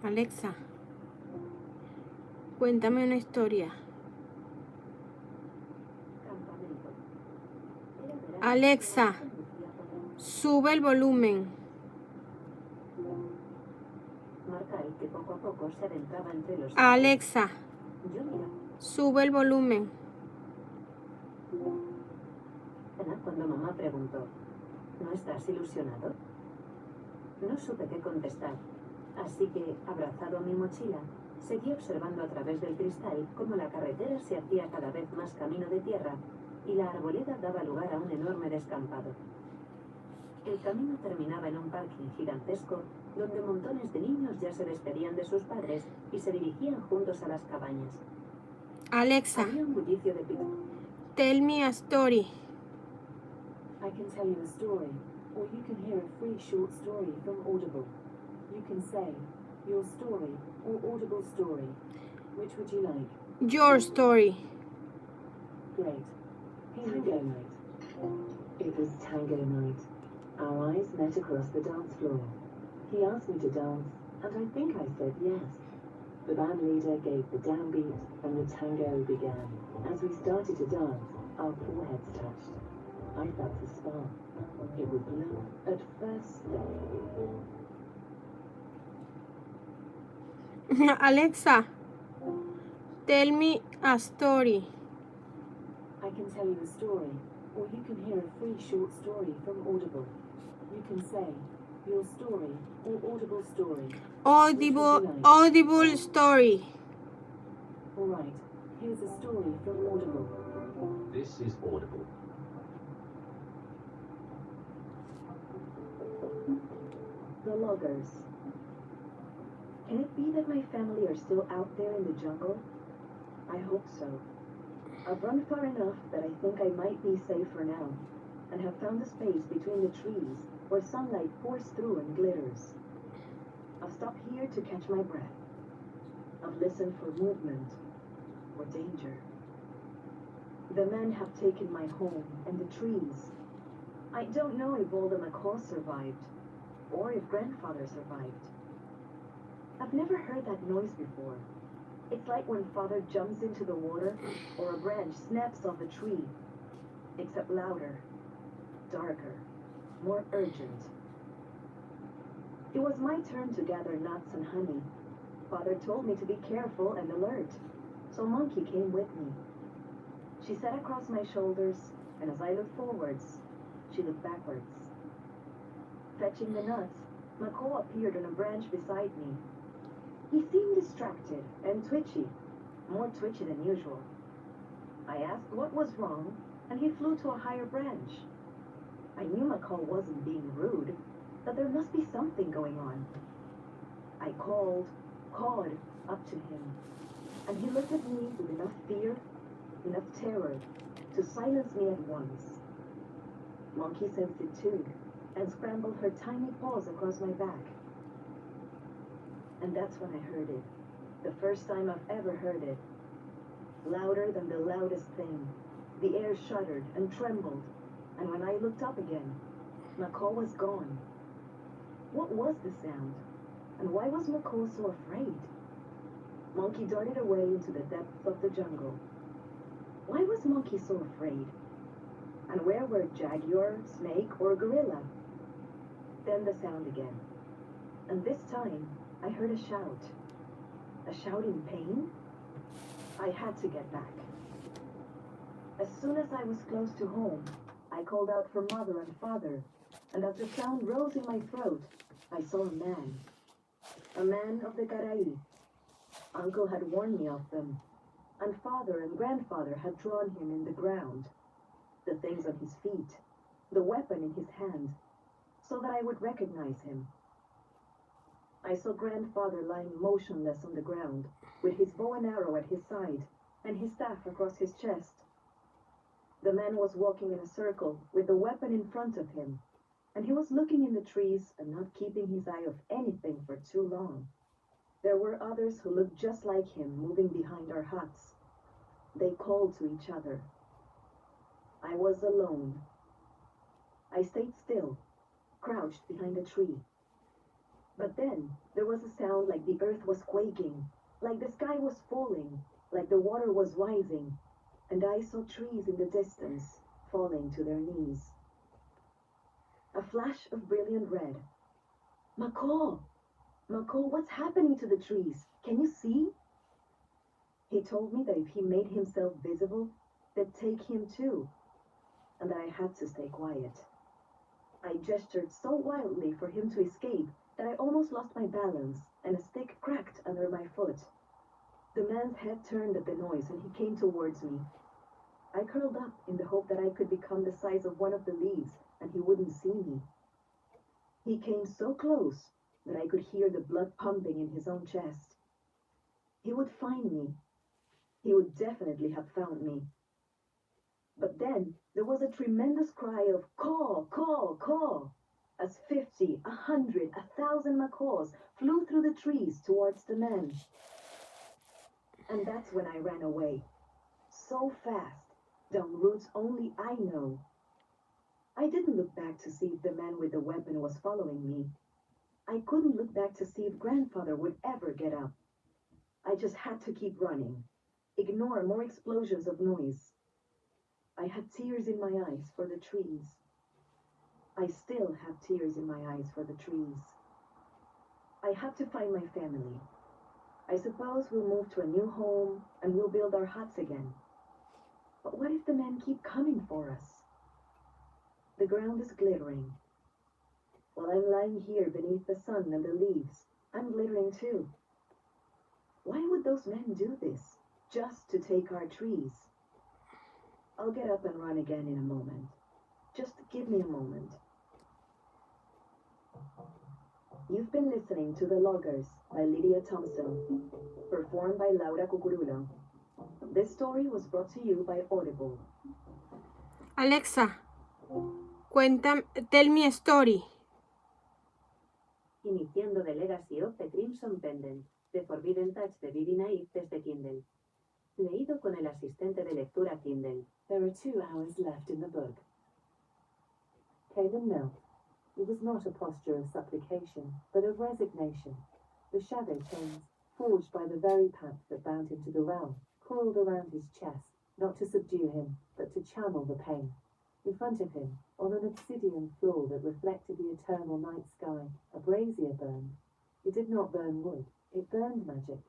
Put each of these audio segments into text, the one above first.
Alexa, cuéntame una historia. Alexa, sube el volumen. Alexa, sube el volumen. Cuando mamá preguntó, ¿no estás ilusionado? No supe qué contestar, así que, abrazado a mi mochila, seguí observando a través del cristal cómo la carretera se hacía cada vez más camino de tierra y la arboleda daba lugar a un enorme descampado. El camino terminaba en un parking gigantesco donde montones de niños ya se despedían de sus padres y se dirigían juntos a las cabañas. Alexa, Había un bullicio de pico. tell me a story. I can tell you a story, or you can hear a free short story from Audible. You can say your story or Audible story. Which would you like? Your story. Great. Tango night. It was tango night. Our eyes met across the dance floor. He asked me to dance, and I think I said yes. The band leader gave the downbeat, and the tango began. As we started to dance, our foreheads touched. I felt a spark. It was love at first sight. Alexa, tell me a story. I can tell you a story, or you can hear a free short story from Audible. You can say your story or Audible story. Audible story. All right, here's a story from Audible. This is Audible. The Loggers. Can it be that my family are still out there in the jungle? I hope so. I've run far enough that I think I might be safe for now, and have found a space between the trees where sunlight pours through and glitters. I've stopped here to catch my breath. I've listened for movement or danger. The men have taken my home and the trees. I don't know if Walda McCall survived, or if grandfather survived. I've never heard that noise before. It's like when father jumps into the water, or a branch snaps off a tree, except louder, darker, more urgent. It was my turn to gather nuts and honey. Father told me to be careful and alert, so Monkey came with me. She sat across my shoulders, and as I looked forwards, she looked backwards. Fetching the nuts, McCall appeared on a branch beside me. He seemed distracted and twitchy, more twitchy than usual. I asked what was wrong, and he flew to a higher branch. I knew McCall wasn't being rude, but there must be something going on. I cawed up to him, and he looked at me with enough fear, enough terror, to silence me at once. Monkey sensed it too, and scrambled her tiny paws across my back. And that's when I heard it. The first time I've ever heard it. Louder than the loudest thing. The air shuddered and trembled, and when I looked up again, McCall was gone. What was the sound? And why was McCall so afraid? Monkey darted away into the depths of the jungle. Why was Monkey so afraid? And where were jaguar, snake, or gorilla? Then the sound again. And this time, I heard a shout. A shout in pain? I had to get back. As soon as I was close to home, I called out for mother and father, and as the sound rose in my throat, I saw a man. A man of the Garai. Uncle had warned me of them, and father and grandfather had drawn him in the ground. The things on his feet, the weapon in his hand, so that I would recognize him. I saw grandfather lying motionless on the ground, with his bow and arrow at his side, and his staff across his chest. The man was walking in a circle, with the weapon in front of him, and he was looking in the trees and not keeping his eye off anything for too long. There were others who looked just like him moving behind our huts. They called to each other. I was alone. I stayed still, crouched behind a tree. But then there was a sound like the earth was quaking, like the sky was falling, like the water was rising, and I saw trees in the distance falling to their knees. A flash of brilliant red. Macaw! Macaw, what's happening to the trees? Can you see? He told me that if he made himself visible, they'd take him too, and I had to stay quiet. I gestured so wildly for him to escape that I almost lost my balance and a stick cracked under my foot. The man's head turned at the noise and he came towards me. I curled up in the hope that I could become the size of one of the leaves and he wouldn't see me. He came so close that I could hear the blood pumping in his own chest. He would find me. He would definitely have found me. But then there was a tremendous cry of caw, caw, caw, as 50, 100, 1,000 macaws flew through the trees towards the man. And that's when I ran away. So fast, down routes only I know. I didn't look back to see if the man with the weapon was following me. I couldn't look back to see if grandfather would ever get up. I just had to keep running. Ignore more explosions of noise. I had tears in my eyes for the trees. I still have tears in my eyes for the trees. I have to find my family. I suppose we'll move to a new home and we'll build our huts again. But what if the men keep coming for us? The ground is glittering. While I'm lying here beneath the sun and the leaves, I'm glittering too. Why would those men do this? Just to take our trees? I'll get up and run again in a moment. Just give me a moment. You've been listening to The Loggers by Lydia Thompson, performed by Laura Cucurulo. This story was brought to you by Audible. Alexa, tell me a story. Iniciando The Legacy of the Crimson Pendant, The Forbidden Touch de Vivi Naive desde Kindle. Leído con el asistente de lectura Kindle. There are 2 hours left in the book. Caelan knelt. It was not a posture of supplication, but of resignation. The shadow chains, forged by the very pact that bound him to the realm, coiled around his chest, not to subdue him, but to channel the pain. In front of him, on an obsidian floor that reflected the eternal night sky, a brazier burned. It did not burn wood, it burned magic.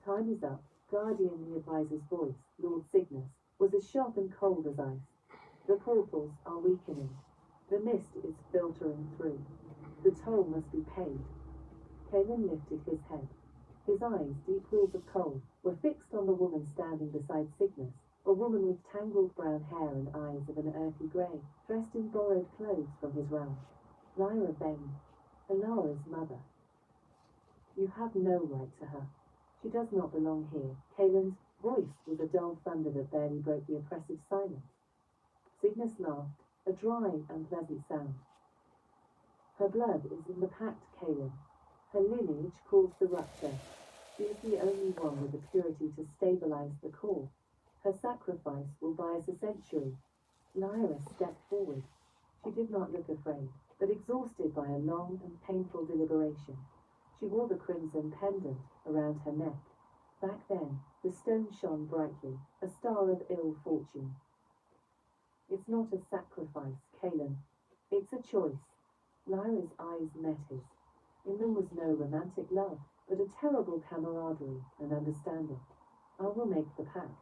Time is up. Guardian the advisor's voice, Lord Cygnus, was as sharp and cold as ice. The portals are weakening. The mist is filtering through. The toll must be paid. Caelan lifted his head. His eyes, deep pools of coal, were fixed on the woman standing beside Cygnus, a woman with tangled brown hair and eyes of an earthy grey, dressed in borrowed clothes from his realm. Lyra Vane, Alara's mother. You have no right to her. She does not belong here. Caelan's voice was a dull thunder that barely broke the oppressive silence. Cygnus laughed, a dry, unpleasant sound. Her blood is in the pact, Caelan. Her lineage caused the rupture. She is the only one with the purity to stabilize the core. Her sacrifice will buy us a century. Lyra stepped forward. She did not look afraid, but exhausted by a long and painful deliberation. She wore the crimson pendant around her neck. Back then, the stone shone brightly, a star of ill fortune. It's not a sacrifice, Caelan. It's a choice. Lyra's eyes met his. In them was no romantic love, but a terrible camaraderie and understanding. I will make the pact,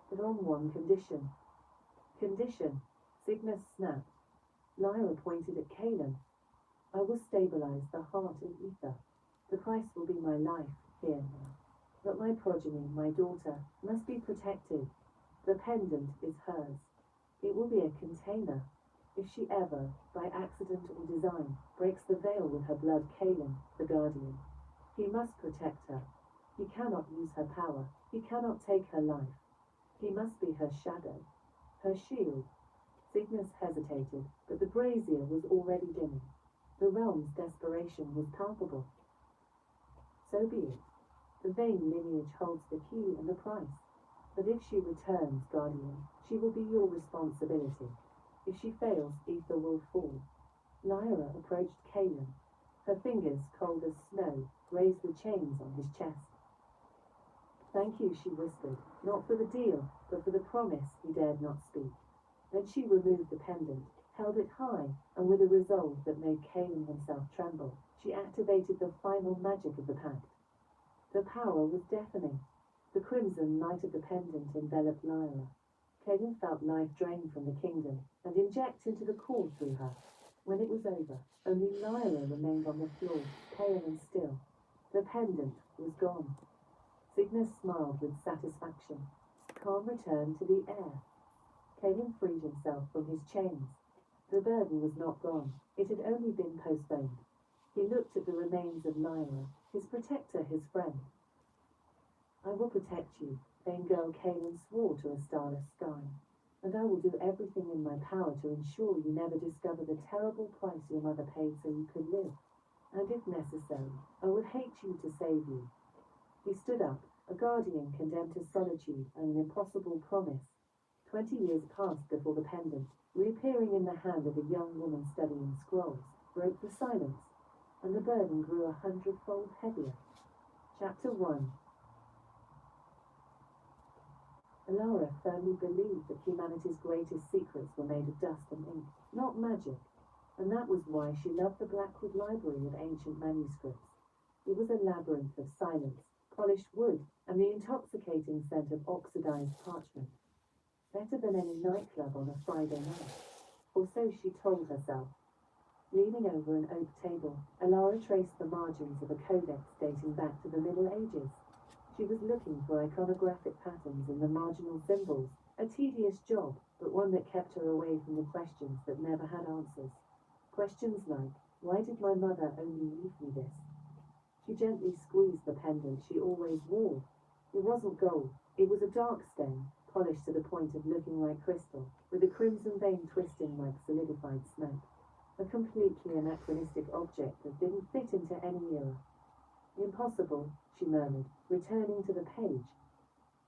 but on one condition. Condition, Cygnus snapped. Lyra pointed at Caelan. I will stabilize the heart and ether. The price will be my life here. But my progeny, my daughter, must be protected. The pendant is hers. It will be a container. If she ever, by accident or design, breaks the veil with her blood, Caelan, the guardian, he must protect her. He cannot use her power. He cannot take her life. He must be her shadow, her shield. Cygnus hesitated, but the brazier was already dimming. The realm's desperation was palpable. So be it. The Vane lineage holds the key and the price. But if she returns, Guardian, she will be your responsibility. If she fails, Ether will fall. Lyra approached Caelan. Her fingers, cold as snow, raised the chains on his chest. "Thank you," she whispered, not for the deal, but for the promise he dared not speak. Then she removed the pendant, held it high, and with a resolve that made Caelan himself tremble, she activated the final magic of the pact. The power was deafening. The crimson light of the pendant enveloped Lyra. Caelan felt life drain from the kingdom and inject into the core through her. When it was over, only Lyra remained on the floor, pale and still. The pendant was gone. Cygnus smiled with satisfaction. Calm returned to the air. Caelan freed himself from his chains. The burden was not gone. It had only been postponed. He looked at the remains of Lyra, his protector, his friend. "I will protect you," vain girl Caelan swore to a starless sky. "And I will do everything in my power to ensure you never discover the terrible price your mother paid so you could live. And if necessary, I would hate you to save you." He stood up, a guardian condemned to solitude and an impossible promise. 20 years passed before the pendant, reappearing in the hand of a young woman studying scrolls, broke the silence, and the burden grew 100-fold heavier. Chapter 1. Alara firmly believed that humanity's greatest secrets were made of dust and ink, not magic, and that was why she loved the Blackwood Library of ancient manuscripts. It was a labyrinth of silence, polished wood, and the intoxicating scent of oxidized parchment. Better than any nightclub on a Friday night, or so she told herself. Leaning over an oak table, Alara traced the margins of a codex dating back to the Middle Ages. She was looking for iconographic patterns in the marginal symbols, a tedious job, but one that kept her away from the questions that never had answers. Questions like, why did my mother only leave me this? She gently squeezed the pendant she always wore. It wasn't gold, it was a dark stone, polished to the point of looking like crystal, with a crimson vein twisting like solidified smoke. A completely anachronistic object that didn't fit into any era. "Impossible," she murmured, returning to the page.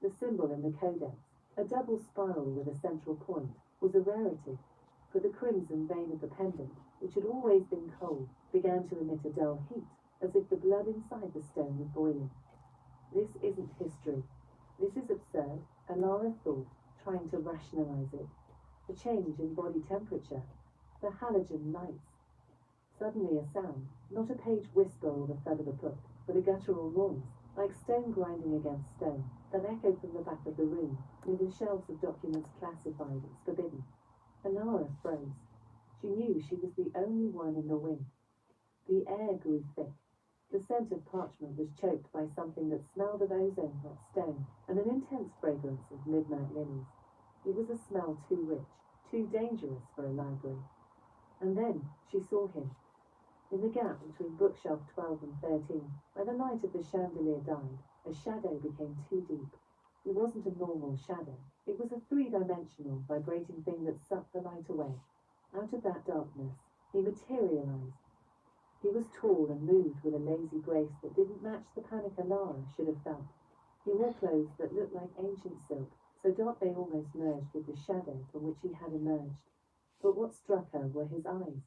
The symbol in the codex, a double spiral with a central point, was a rarity, but the crimson vein of the pendant, which had always been cold, began to emit a dull heat, as if the blood inside the stone was boiling. "This isn't history. This is absurd," Alara thought, trying to rationalize it. The change in body temperature, the halogen lights. Suddenly a sound, not a page whisper or the thud of a book, but a guttural noise, like stone grinding against stone, that echoed from the back of the room, near the shelves of documents classified as forbidden. Alara froze. She knew she was the only one in the wing. The air grew thick. The scent of parchment was choked by something that smelled of ozone, not stone, and an intense fragrance of midnight lilies. It was a smell too rich, too dangerous for a library. And then she saw him. In the gap between bookshelf 12 and 13, where the light of the chandelier died, a shadow became too deep. It wasn't a normal shadow. It was a three-dimensional, vibrating thing that sucked the light away. Out of that darkness, he materialized. He was tall and moved with a lazy grace that didn't match the panic Alara should have felt. He wore clothes that looked like ancient silk, so dark they almost merged with the shadow from which he had emerged. But what struck her were his eyes.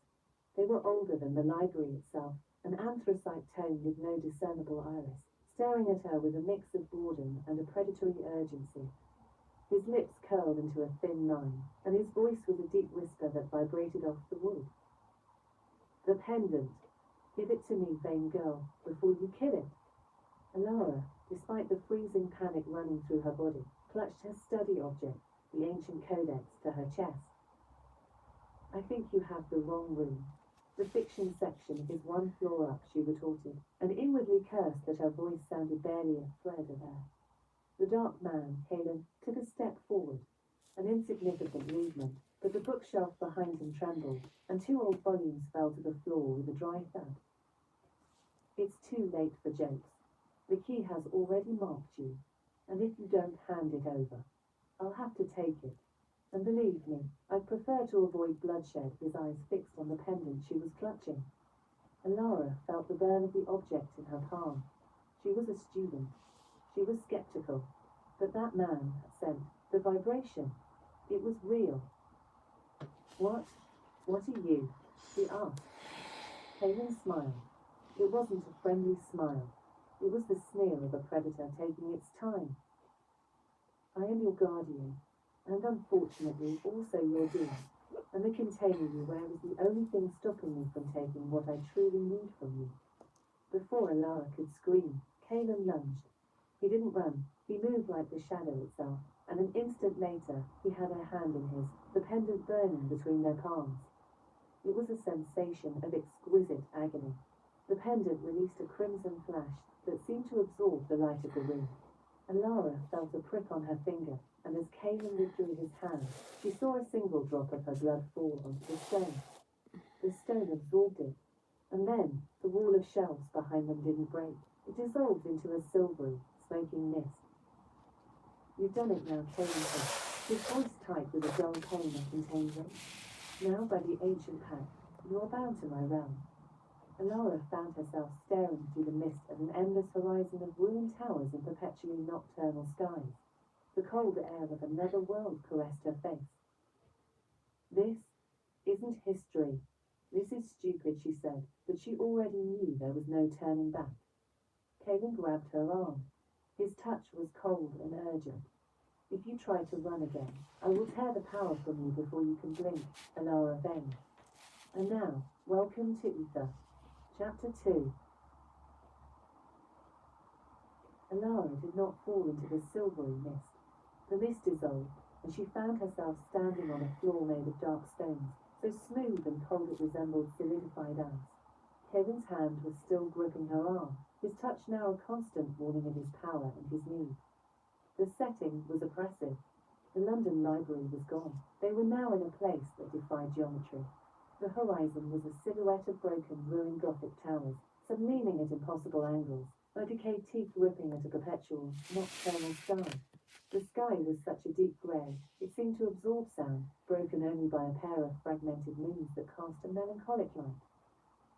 They were older than the library itself, an anthracite tone with no discernible iris, staring at her with a mix of boredom and a predatory urgency. His lips curled into a thin line, and his voice was a deep whisper that vibrated off the wood. "The pendant. Give it to me, vain girl, before you kill it." Alara, despite the freezing panic running through her body, clutched her study object, the ancient codex, to her chest. "I think you have the wrong room. The fiction section is one floor up," she retorted, and inwardly cursed that her voice sounded barely a thread of air. The dark man, Caelan, took a step forward, an insignificant movement, but the bookshelf behind him trembled, and 2 old volumes fell to the floor with a dry thud. "It's too late for jokes. The key has already marked you, and if you don't hand it over, I'll have to take it. And believe me, I'd prefer to avoid bloodshed," his eyes fixed on the pendant she was clutching. Alara felt the burn of the object in her palm. She was a student. She was skeptical. But that man had sent the vibration. It was real. What are you?" she asked. Caelan smiled. It wasn't a friendly smile. It was the sneer of a predator taking its time. I am your guardian, and unfortunately also your doom, and the container you wear is the only thing stopping me from taking what I truly need from you. Before Alara could scream, Kaelin lunged. He didn't run. He moved like the shadow itself, and an instant later he had her hand in his, the pendant burning between their palms. It was a sensation of exquisite agony. The pendant released a crimson flash that seemed to absorb the light of the room. Alara felt a prick on her finger, and as Kaelin withdrew his hand, she saw a single drop of her blood fall onto the stone. The stone absorbed it, and then the wall of shelves behind them didn't break. It dissolved into a silvery, smoking mist. You've done it now, Kaelin said, his voice tight with a dull pain and contained rage. Now, by the ancient pact, you are bound to my realm. Alara found herself staring through the mist at an endless horizon of ruined towers and perpetually nocturnal skies. The cold air of another world caressed her face. This isn't history. This is stupid, she said, but she already knew there was no turning back. Kaelin grabbed her arm. His touch was cold and urgent. If you try to run again, I will tear the power from you before you can blink, Alara veined. And now, welcome to Ether. Chapter 2. Alara did not fall into the silvery mist. The mist dissolved, and she found herself standing on a floor made of dark stones, so smooth and cold it resembled solidified ice. Kevin's hand was still gripping her arm, his touch now a constant warning of his power and his need. The setting was oppressive. The London Library was gone. They were now in a place that defied geometry. The horizon was a silhouette of broken, ruined Gothic towers, some leaning at impossible angles, like decayed teeth ripping at a perpetual, nocturnal sky. The sky was such a deep grey, it seemed to absorb sound, broken only by a pair of fragmented moons that cast a melancholic light.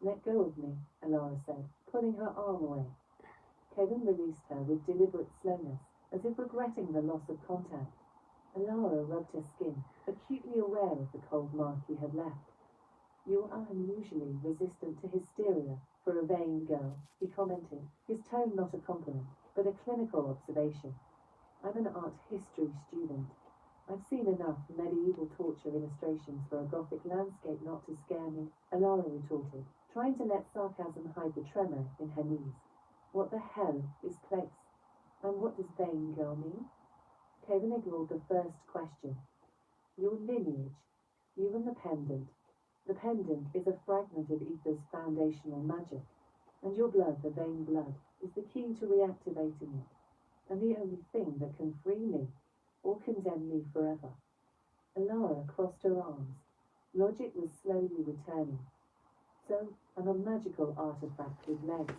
Let go of me, Alara said, pulling her arm away. Kevin released her with deliberate slowness, as if regretting the loss of contact. Alara rubbed her skin, acutely aware of the cold mark he had left. You are unusually resistant to hysteria for a vain girl, he commented, his tone not a compliment, but a clinical observation. I'm an art history student. I've seen enough medieval torture illustrations for a Gothic landscape not to scare me, Alara retorted, trying to let sarcasm hide the tremor in her knees. What the hell is place? And what does vain girl mean? Kevin ignored the first question. Your lineage, you and the pendant. The pendant is a fragment of Ether's foundational magic, and your blood, the vain blood, is the key to reactivating it, and the only thing that can free me, or condemn me forever. Alara crossed her arms. Logic was slowly returning. So, I'm a magical artifact with legs.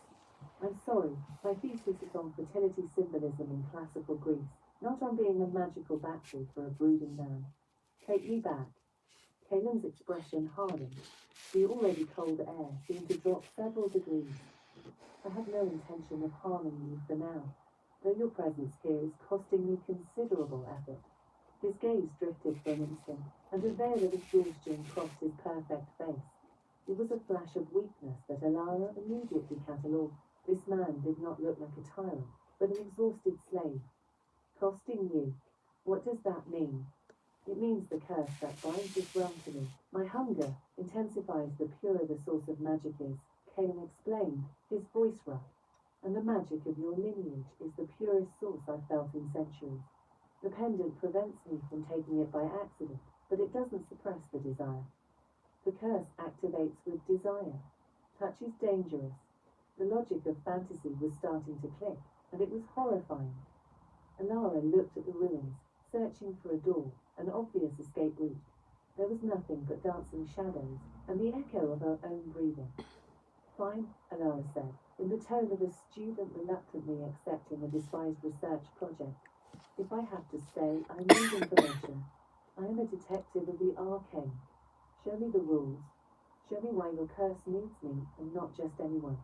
I'm sorry, my thesis is on fertility symbolism in classical Greece, not on being a magical battery for a brooding man. Take me back. Kaelin's expression hardened. The already cold air seemed to drop several degrees. I have no intention of harming you for now, though your presence here is costing me considerable effort. His gaze drifted for an instant, and a veil of exhaustion crossed his perfect face. It was a flash of weakness that Alara immediately catalogued. This man did not look like a tyrant, but an exhausted slave. Costing you. What does that mean? It means the curse that binds this realm to me. My hunger intensifies the purer the source of magic is, Kaelin explained, his voice rough. And the magic of your lineage is the purest source I've felt in centuries. The pendant prevents me from taking it by accident, but it doesn't suppress the desire. The curse activates with desire. Touch is dangerous. The logic of fantasy was starting to click, and it was horrifying. Alara looked at the ruins, searching for a door, an obvious escape route. There was nothing but dancing shadows, and the echo of her own breathing. Fine, Alara said, in the tone of a student reluctantly accepting a despised research project. If I have to stay, I need information. I am a detective of the arcane. Show me the rules. Show me why your curse needs me, and not just anyone.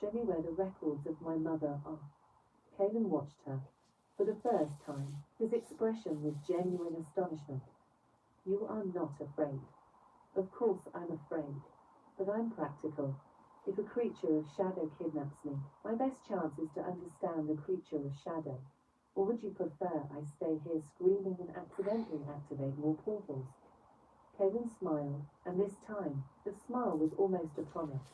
Show me where the records of my mother are. Kaelin watched her. For the first time, his expression was genuine astonishment. You are not afraid. Of course I'm afraid, but I'm practical. If a creature of shadow kidnaps me, my best chance is to understand the creature of shadow. Or would you prefer I stay here screaming and accidentally activate more portals? Kaden smiled, and this time, the smile was almost a promise.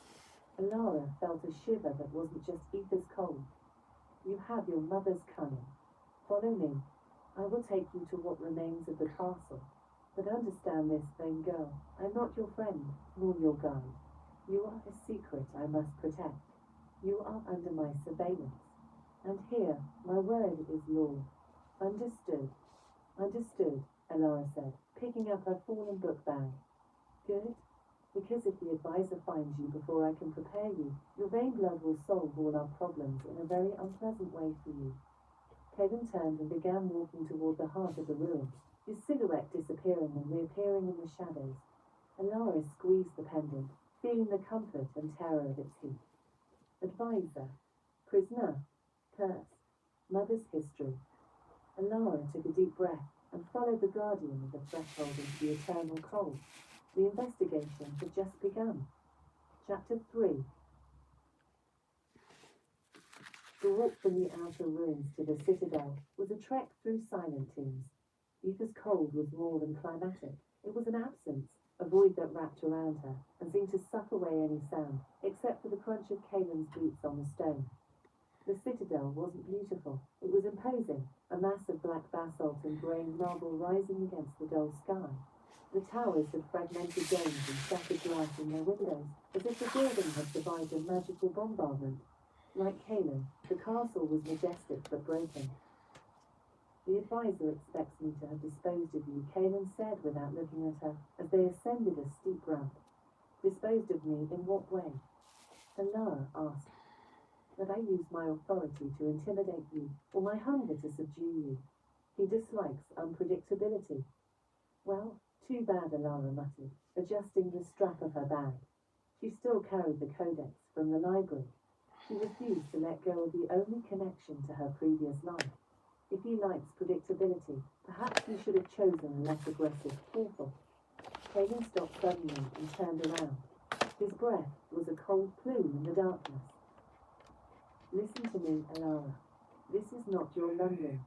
Alara felt a shiver that wasn't just ether's cold. You have your mother's cunning. Follow me. I will take you to what remains of the castle. But understand this, vain girl, I'm not your friend, nor your guide. You are a secret I must protect. You are under my surveillance. And here, my word is law. Understood. Understood, Alara said, picking up her fallen book bag. Good. Because if the advisor finds you before I can prepare you, your vain blood will solve all our problems in a very unpleasant way for you. Kaden turned and began walking toward the heart of the ruins, his silhouette disappearing and reappearing in the shadows. Alara squeezed the pendant, feeling the comfort and terror of its heat. Advisor, prisoner, curse, mother's history. Alara took a deep breath and followed the guardian of the threshold into the eternal cold. The investigation had just begun. Chapter 3. The walk from the outer ruins to the citadel was a trek through silent tombs. Ether's cold was more than climatic. It was an absence, a void that wrapped around her and seemed to suck away any sound, except for the crunch of Kalen's boots on the stone. The citadel wasn't beautiful. It was imposing, a mass of black basalt and grey marble rising against the dull sky. The towers had fragmented domes and shattered glass in their windows, as if the building had survived a magical bombardment. Like Kalen, the castle was majestic but broken. The advisor expects me to have disposed of you, Kalen said without looking at her, as they ascended a steep ramp. Disposed of me in what way? Alara asked. That I use my authority to intimidate you, or my hunger to subdue you. He dislikes unpredictability. Well, too bad, Alara muttered, adjusting the strap of her bag. She still carried the codex from the library. She refused to let go of the only connection to her previous life. If he likes predictability, perhaps he should have chosen a less aggressive portal. Kaden stopped suddenly and turned around. His breath was a cold plume in the darkness. Listen to me, Alara. This is not your London.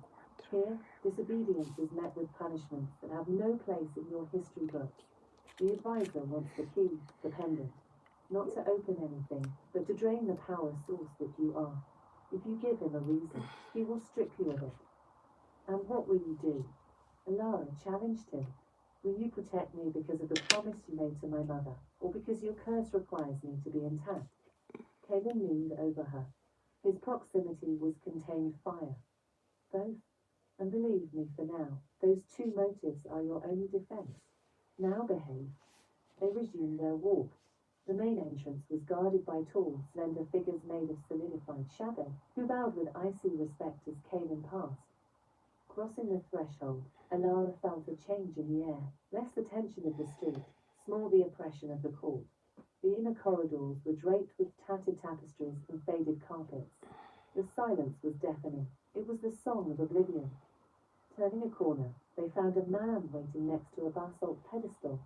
Here, disobedience is met with punishments that have no place in your history books. The advisor wants the key, the pendant. Not to open anything, but to drain the power source that you are. If you give him a reason, he will strip you of it. And what will you do? Alara challenged him. Will you protect me because of the promise you made to my mother, or because your curse requires me to be intact? Kaden leaned over her. His proximity was contained fire. Both. And believe me for now, those two motives are your only defense. Now behave. They resumed their walk. The main entrance was guarded by tall, slender figures made of solidified shadow, who bowed with icy respect as Kaden passed. Crossing the threshold, Alara felt a change in the air, less the tension of the street, small the oppression of the court. The inner corridors were draped with tattered tapestries and faded carpets. The silence was deafening. It was the song of oblivion. Turning a corner, they found a man waiting next to a basalt pedestal.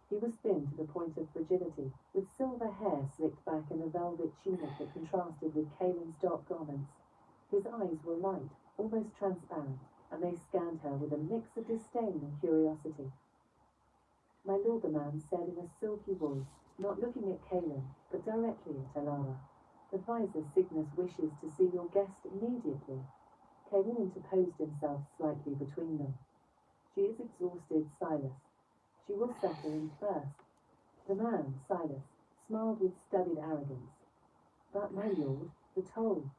He was thin to the point of frigidity, with silver hair slicked back in a velvet tunic that contrasted with Kalen's dark garments. His eyes were light, almost transparent, and they scanned her with a mix of disdain and curiosity. My lord, the man said in a silky voice, not looking at Kalen, but directly at Alara. Advisor Cygnus wishes to see your guest immediately. Kalen interposed himself slightly between them. She is exhausted, Silas. She will settle in first. The man, Silas, smiled with studied arrogance. But, my lord, the toll.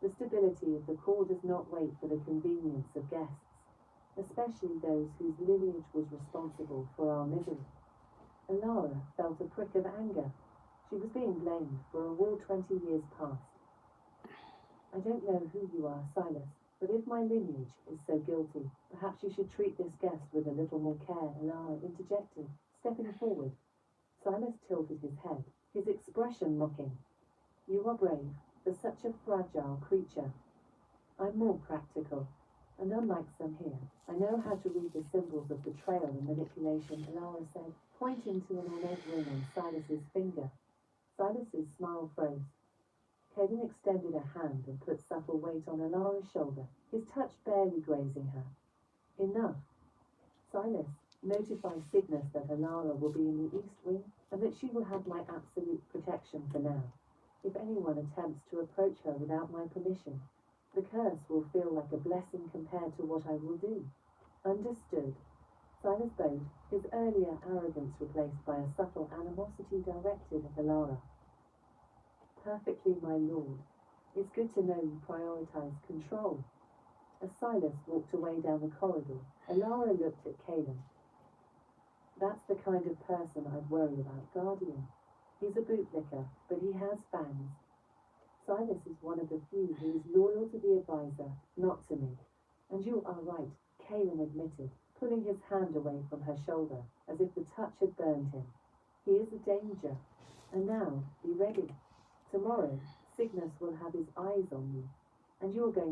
The stability of the core does not wait for the convenience of guests, especially those whose lineage was responsible for our misery. Alara felt a prick of anger. She was being blamed for a war 20 years past. I don't know who you are, Silas, but if my lineage is so guilty, perhaps you should treat this guest with a little more care, Alara interjected, stepping forward. Silas tilted his head, his expression mocking. You are brave, for such a fragile creature. I'm more practical, and unlike some here, I know how to read the symbols of betrayal and manipulation, Alara said, pointing to an ornate ring on Silas's finger. Silas's smile froze. Caden extended a hand and put subtle weight on Alara's shoulder, his touch barely grazing her. Enough. Silas, notify Cygnus that Alara will be in the East Wing and that she will have my absolute protection for now. If anyone attempts to approach her without my permission, the curse will feel like a blessing compared to what I will do. Understood. Silas bowed, his earlier arrogance replaced by a subtle animosity directed at Alara. Perfectly, my lord. It's good to know you prioritize control. As Silas walked away down the corridor, Alara looked at Caden. That's the kind of person I'd worry about, Guardian. He's a bootlicker, but he has fangs. Silas is one of the few who is loyal to the advisor, not to me. And you are right, Caden admitted, pulling his hand away from her shoulder, as if the touch had burned him. He is a danger. And now, be ready. Tomorrow, Cygnus will have his eyes on you, and you're going